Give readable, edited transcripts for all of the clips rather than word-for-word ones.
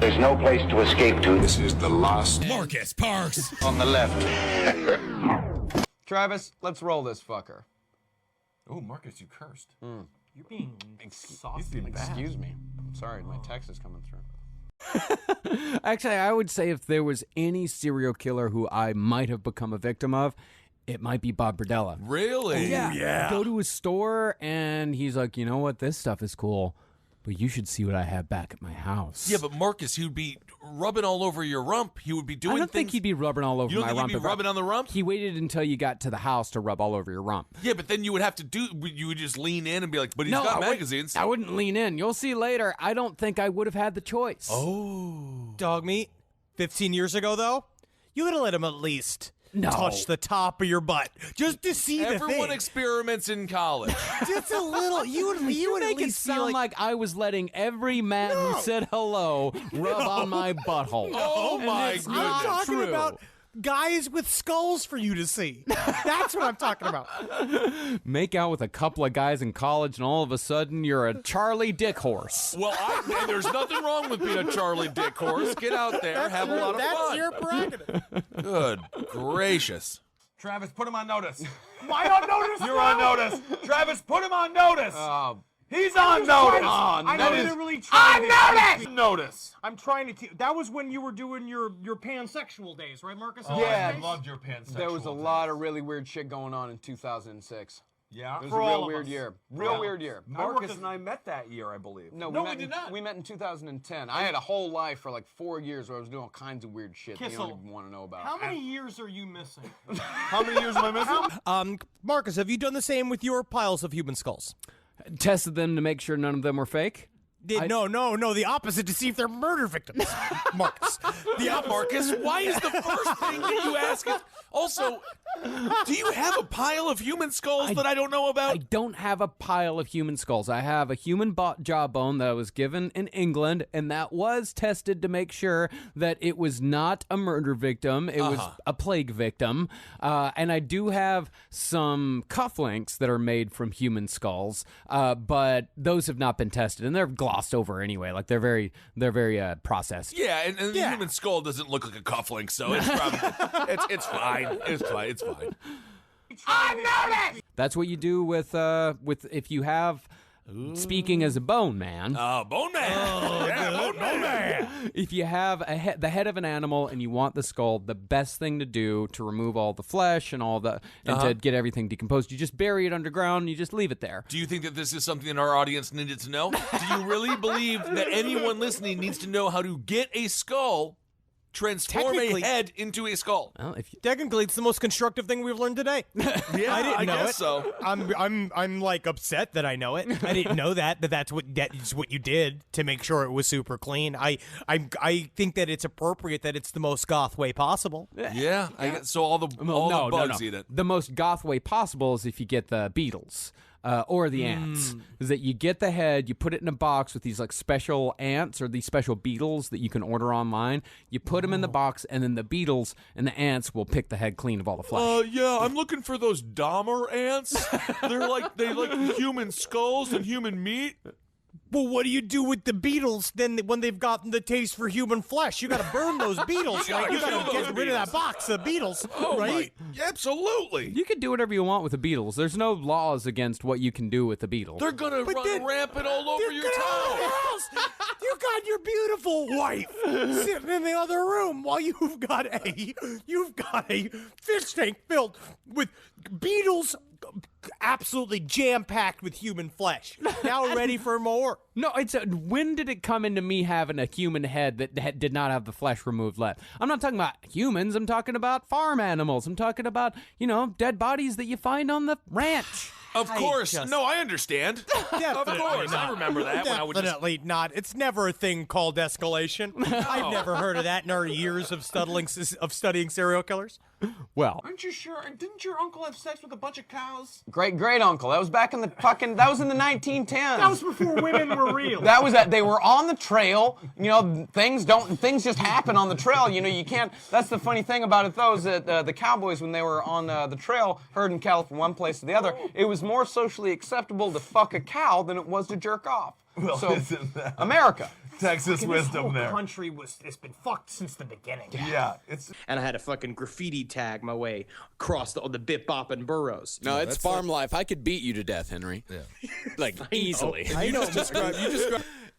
is no place to escape to. This is the last. Marcus Parks. On the left. Travis, let's roll this fucker. Oh, Marcus, you cursed. You're being saucy. Excuse me. I'm sorry, my text is coming through. Actually, I would say if there was any serial killer who I might have become a victim of, it might be Bob Berdella. Really? Yeah. Go to his store and he's like, you know what? This stuff is cool, but you should see what I have back at my house. Yeah, but Marcus, he would be rubbing all over your rump. He would be doing I don't thing think he'd be rubbing all over You don't my think rump. he'd be rubbing on the rump? He waited until you got to the house to rub all over your rump. Yeah, but then you would have to you would just lean in and be like, but he's got magazines. I wouldn't lean in. You'll see later. I don't think I would have had the choice. Oh. Dog meat. 15 years ago, though, you would have let him at least No. touch the top of your butt just to see the Everyone thing. experiments in college. Just a little. You would at make it least feel sound like I was letting every man who said hello rub on my butthole. Oh, And my it's goodness. not I'm talking true. about guys with skulls for you to see. That's what I'm talking about. Make out with a couple of guys in college, and all of a sudden you're a Charlie Dick horse. Well, there's nothing wrong with being a Charlie Dick horse. Get out there, have a lot of That's fun. your prerogative. Good gracious. Travis, put him on notice. Am I on notice? You're on notice. Travis, put him on notice. He's on notice. I'm literally On trying to notice. I'm trying to. That was when you were doing your pansexual days, right, Marcus? Yeah. I loved your pansexual. There was a lot of really weird shit going on in 2006. Yeah. It was For a all real of weird us. year. Yeah. Weird year. Marcus and I met that year, I believe. No, we met did not. We met in 2010. I had a whole life for like 4 years where I was doing all kinds of weird shit that you Kissel. don't even want to know about. How many years are you missing? How many years am I missing? Marcus, have you done the same with your piles of human skulls? Tested them to make sure none of them were fake. No, the opposite, to see if they're murder victims, Marcus. Yeah, Marcus, why is the first thing that you ask is... Also, do you have a pile of human skulls that I don't know about? I don't have a pile of human skulls. I have a human jawbone that was given in England, and that was tested to make sure that it was not a murder victim. It was a plague victim. And I do have some cufflinks that are made from human skulls, but those have not been tested, and they're glossed over anyway. Like they're very processed. Yeah, and the human skull doesn't look like a cufflink, so it's probably it's fine. It's fine. It's fine. That's what you do with if you have. Speaking as a bone man. Bone man. Yeah, bone man. If you have the head of an animal and you want the skull, the best thing to do to remove all the flesh and to get everything decomposed, you just bury it underground and you just leave it there. Do you think that this is something that our audience needed to know? Do you really believe that anyone listening needs to know how to get a skull, transform a head into a skull? Well, Technically, it's the most constructive thing we've learned today. Yeah, I didn't know guess it. so. I'm like upset that I know it. I didn't know that's what you did to make sure it was super clean. I think that it's appropriate that it's the most goth way possible. Yeah, I guess, so all the bugs eat it. The most goth way possible is if you get the beetles. Or the ants, is that you get the head, you put it in a box with these like special ants or these special beetles that you can order online. You put them in the box, and then the beetles and the ants will pick the head clean of all the flesh. Yeah, I'm looking for those Dahmer ants. They like human skulls and human meat. Well, what do you do with the beetles then when they've gotten the taste for human flesh? You got to burn those beetles, right? You got to get rid of that box of beetles, right? Absolutely. You can do whatever you want with the beetles. There's no laws against what you can do with the beetles. They're gonna run rampant all over your town. You got your beautiful wife sitting in the other room while you've got a fish tank filled with beetles, absolutely jam-packed with human flesh. Now ready for more. No, when did it come into me having a human head that did not have the flesh removed left? I'm not talking about humans. I'm talking about farm animals. I'm talking about, dead bodies that you find on the ranch. Of course. No, I understand. Of course. I remember that when I would Definitely not. It's never a thing called escalation. I've never heard of that in our years of studying serial killers. Well, Aren't you sure? Didn't your uncle have sex with a bunch of cows? Great uncle. That was back in the that was in the 1910s. That was before women were real. That was they were on the trail. Things just happen on the trail. You can't. That's the funny thing about it, though, is that the cowboys, when they were on the trail, herding cattle from one place to the other, it was more socially acceptable to fuck a cow than it was to jerk off. Well, so isn't that... America. Texas wisdom there. Country it's been fucked since the beginning. Yeah, it's And I had to fucking graffiti tag my way across the bip bop and boroughs. No, it's farm life. I could beat you to death, Henry. Yeah. Like, easily. I know. You describe.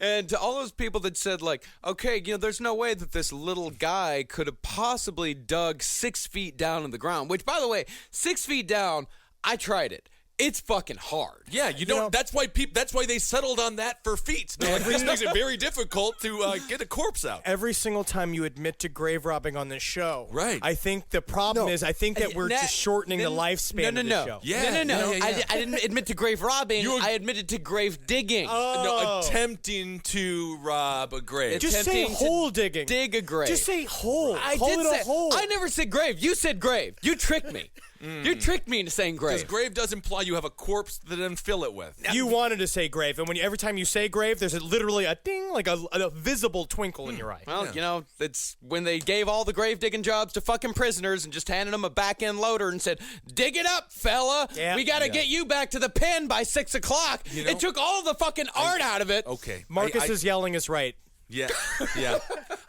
And to all those people that said, like, okay, there's no way that this little guy could have possibly dug 6 feet down in the ground, which, by the way, 6 feet down, I tried it. It's fucking hard. Yeah, you don't. That's why they settled on that for feet. This makes it very difficult to get a corpse out. Every single time you admit to grave robbing on this show, right? I think the problem is I think that we're just shortening the lifespan of the show. Yeah, no. I didn't admit to grave robbing. I admitted to grave digging. No, attempting to rob a grave. Just say hole digging. Dig a grave. Just say hole. I Call did it say a hole. I never said grave. You said grave. You tricked me. You tricked me into saying grave. Because grave does imply you have a corpse to then fill it with. You wanted to say grave, and every time you say grave, there's literally a ding, like a visible twinkle in your eye. Well, it's when they gave all the grave digging jobs to fucking prisoners and just handed them a back end loader and said, "Dig it up, fella. Yeah. We got to get you back to the pen by 6 o'clock." It took all the fucking art out of it. Okay, Marcus's yelling is right. Yeah.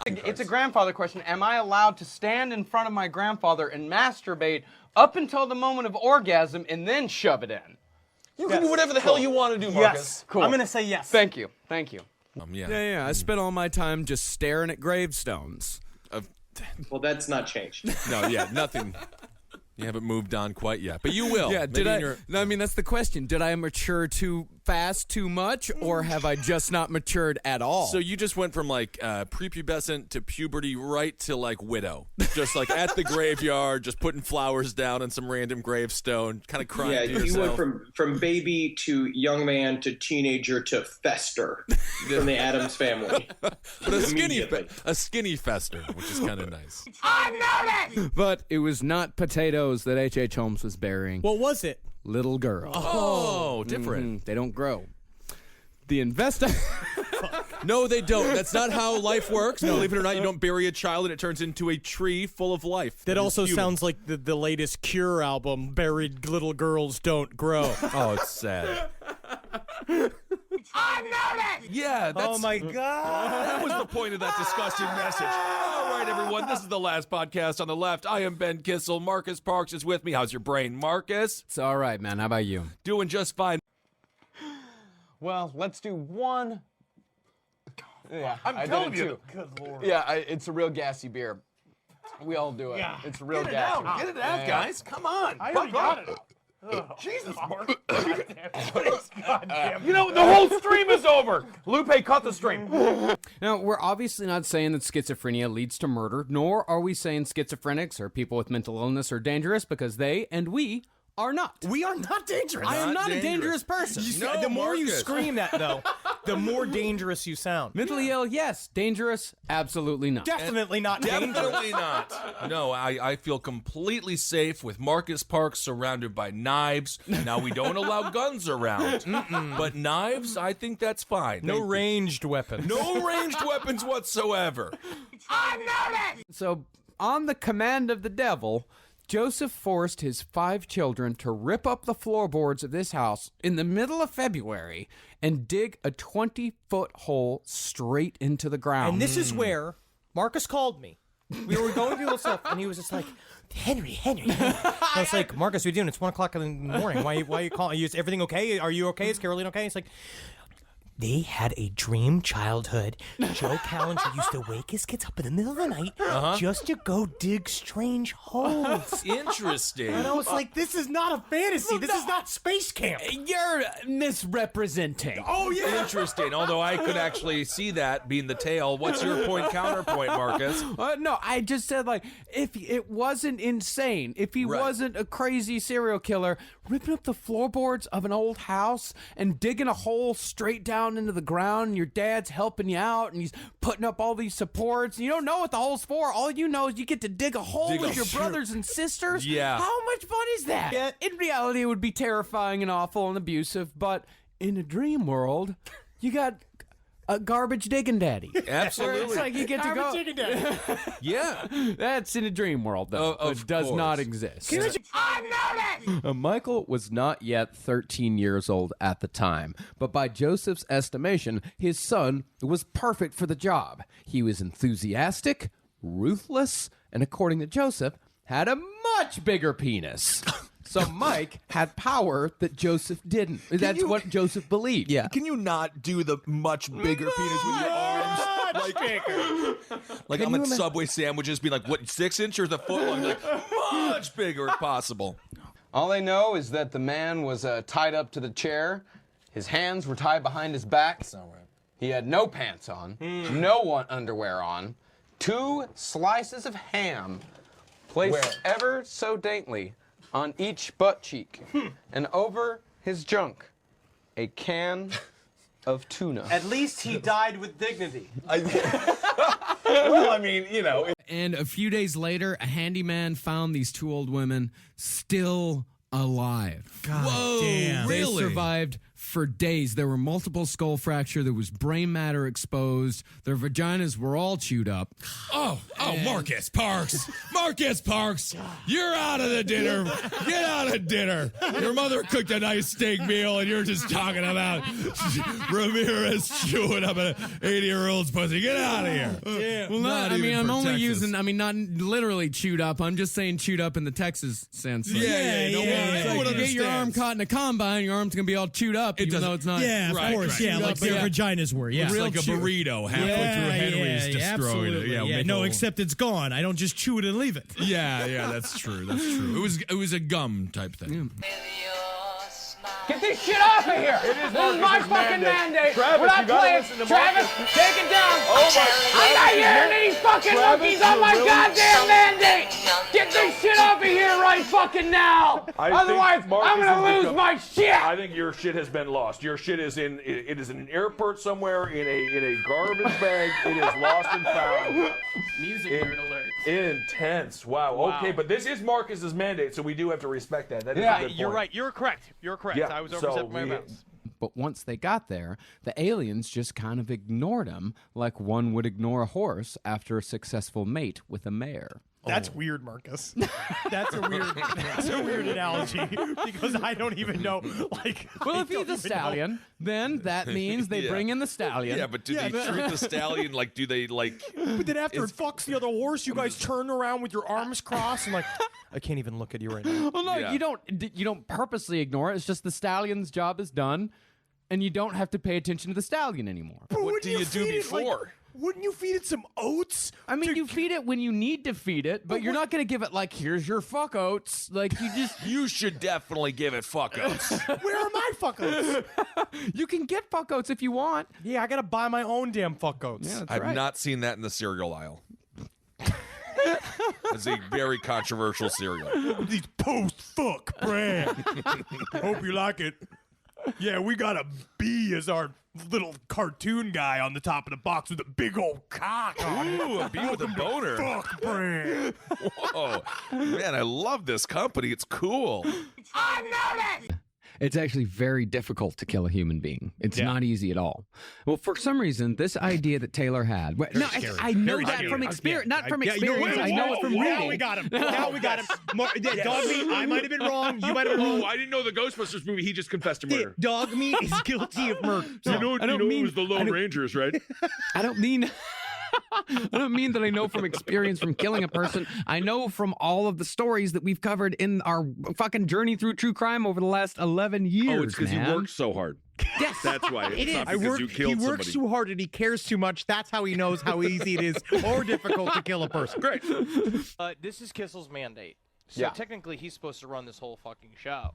It's a grandfather question. Am I allowed to stand in front of my grandfather and masturbate up until the moment of orgasm and then shove it in? You can do whatever the hell you want to do, Marcus. Yes. Cool. I'm going to say yes. Thank you. Thank you. Yeah. I spent all my time just staring at gravestones. Well, that's not changed. No, nothing. You haven't moved on quite yet, but you will. Yeah, Maybe I mean, that's the question. Did I mature too fast, too much, or have I just not matured at all? So you just went from like prepubescent to puberty right to like widow. Just like at the graveyard, just putting flowers down on some random gravestone, kind of crying to you yourself. went from baby to young man to teenager to fester from the Addams Family. But a skinny fester, which is kind of nice. But it was not potatoes that H.H. Holmes was burying. What was it? Little girl. Oh, different. They don't grow. The investor. No, they don't. That's not how life works. Believe it or not, you don't bury a child and it turns into a tree full of life. That also sounds like the latest Cure album, Buried Little Girls Don't Grow. Oh, it's sad. Yeah, that's... Oh my God. That was the point of that disgusting message. All right, everyone, this is the last podcast on the left. I am Ben Kissel. Marcus Parks is with me. How's your brain, Marcus? It's all right, man. How about you? Doing just fine. Well, let's do one. Yeah, I'm telling you. Good Lord. Yeah, it's a real gassy beer. We all do it. Yeah. It's real Get it gassy. out. Get it out, guys. Come on. I already got it. Jesus, Mark. You know, the whole stream is over. Lupe, cut the stream. Now, we're obviously not saying that schizophrenia leads to murder, nor are we saying schizophrenics or people with mental illness are dangerous, because they and we are not. We are not dangerous. I am not a dangerous person. The more you scream that, though, the more dangerous you sound. Mentally ill, yes. Dangerous, absolutely not. Definitely not dangerous. Definitely not. No, I feel completely safe with Marcus Parks surrounded by knives. Now, we don't allow guns around, but knives, I think that's fine. No ranged weapons. No ranged weapons whatsoever. So, on the command of the devil, Joseph forced his 5 children to rip up the floorboards of this house in the middle of February and dig a 20-foot hole straight into the ground. And this is where Marcus called me. We were going through this stuff, and he was just like, Henry. I was like, Marcus, what are you doing? It's 1 o'clock in the morning. Why are you calling? Is everything okay? Are you okay? Is Caroline okay? He's like, they had a dream childhood. Joe Callinger used to wake his kids up in the middle of the night just to go dig strange holes. Interesting. And I was like, this is not a fantasy. This is not space camp. You're misrepresenting. Oh, yeah. Interesting. Although I could actually see that being the tail. What's your counterpoint, Marcus? No, I just said, like, if it wasn't insane, if he wasn't a crazy serial killer, ripping up the floorboards of an old house and digging a hole straight down into the ground, and your dad's helping you out, and he's putting up all these supports, and you don't know what the hole's for. All you know is you get to dig a hole with your brothers and sisters. Yeah. How much fun is that? Yeah. In reality, it would be terrifying and awful and abusive, but in a dream world, you got a garbage digging daddy. Absolutely. It's like you get to go. Digging daddy. Yeah. That's in a dream world, though. Of it does course. not exist. Unnoticed! Michael was not yet 13 years old at the time, but by Joseph's estimation, his son was perfect for the job. He was enthusiastic, ruthless, and according to Joseph, had a much bigger penis. So Mike had power that Joseph didn't. That's what Joseph believed. Yeah. Can you not do the much bigger penis with your arms? Like I'm at Subway sandwiches, be like, what, 6 inches or a foot long? Like, much bigger if possible. All they know is that the man was tied up to the chair. His hands were tied behind his back. He had no pants on, no underwear on, 2 slices of ham placed ever so daintily on each butt cheek, and over his junk, a can of tuna. At least he died with dignity. Well, I mean, you know. And a few days later, a handyman found these 2 old women still alive. God damn. They survived for days. There were multiple skull fracture. There was brain matter exposed. Their vaginas were all chewed up. Oh, Marcus Parks. Marcus Parks, you're out of the dinner. Get out of dinner. Your mother cooked a nice steak meal, and you're just talking about Ramirez chewing up an 80-year-old's pussy. Get out of here. Yeah. Well, Not I even mean, I'm for only Texas. using, I mean, not literally chewed up. I'm just saying chewed up in the Texas sense. Like, No one you get your arm understands. caught in a combine, your arm's going to be all chewed up, even though it's not. Yeah, of Right, course. right. Yeah, Chewed like up, their yeah. vaginas were. Yeah. It's like a burrito halfway through Henry's destroyed. absolutely. Yeah, Yeah, make no, a- except it's gone. I don't just chew it and leave it. Yeah, that's true. That's true. It was a gum type thing. Get this shit off of here! This is my fucking mandate! Travis, We're not you gotta playing! listen to Travis, Marcus. take it down! Oh my I'm not hearing these fucking Travis, monkeys on you're my really- goddamn mandate! Get this shit off of here right fucking now! I think Otherwise, Marcus I'm gonna has lose become- my shit! I think your shit has been lost. Your shit is in an airport somewhere in a garbage bag. It is lost and found. Music nerd alert. Intense. Wow. Okay, but this is Marcus's mandate, so we do have to respect that. That is Yeah, a good You're point. right. You're correct. You're correct. Yeah, I was so overstepping my we- bounds. But once they got there, the aliens just kind of ignored him like one would ignore a horse after a successful mate with a mare. That's weird, Marcus. That's a weird analogy because I don't even know. Like, Well, I if he's don't a even stallion, then that means they bring in the stallion. Yeah, but do they treat the stallion like? Do they like? know. But then after it fucks the other horse, you guys turn around with your arms crossed and like, I can't even look at you right now. Well, no, Yeah. you don't purposely ignore it. It's just the stallion's job is done, and you don't have to pay attention to the stallion anymore. But What wouldn't do you do feed it, like- before? wouldn't you feed it some oats? I mean, you feed it when you need to feed it, but you're not going to give it like, here's your fuck oats. Like, you just, You should definitely give it fuck oats. Where are my fuck oats? you can get fuck oats if you want. Yeah, I gotta buy my own damn fuck oats. That's I've right. not seen that in the cereal aisle. It's a very controversial cereal. These post-fuck brand. Hope you like it. Yeah, we got a bee as our little cartoon guy on the top of the box with a big old cock on it. Ooh, a bee with a boner. Fuck brand. Whoa, man, I love this company. It's cool. Unnoticed! It's actually very difficult to kill a human being. It's not easy at all. Well, for some reason, this idea that Taylor had. No, I know Very that scary. from experience. Not from Yeah, experience. I know it from reading. Now we got him. Now we got him. Dog meat, I might have been wrong. You might have been wrong. I didn't know the Ghostbusters movie. He just confessed to murder. Dog meat is guilty of murder. You know it was the Lone Rangers, right? I don't mean. I don't mean that I know from experience from killing a person. I know from all of the stories that we've covered in our fucking journey through true crime over the last 11 years. Oh, it's because man. you work so hard. Yes, That's why. It's it is. not because you He killed works somebody. too hard and he cares too much. That's how he knows how easy it is or difficult to kill a person. Great. This is Kissel's mandate. So Yeah. technically, he's supposed to run this whole fucking show.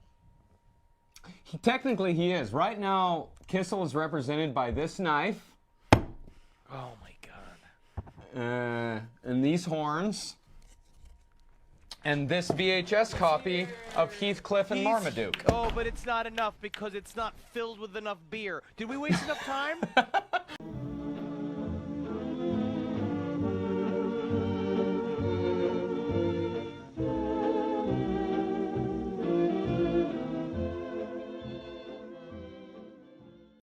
Technically, he is. Right now, Kissel is represented by this knife. Oh my god. And these horns, and this VHS copy of Heathcliff and Marmaduke. Oh, but it's not enough because it's not filled with enough beer. Did we waste enough time?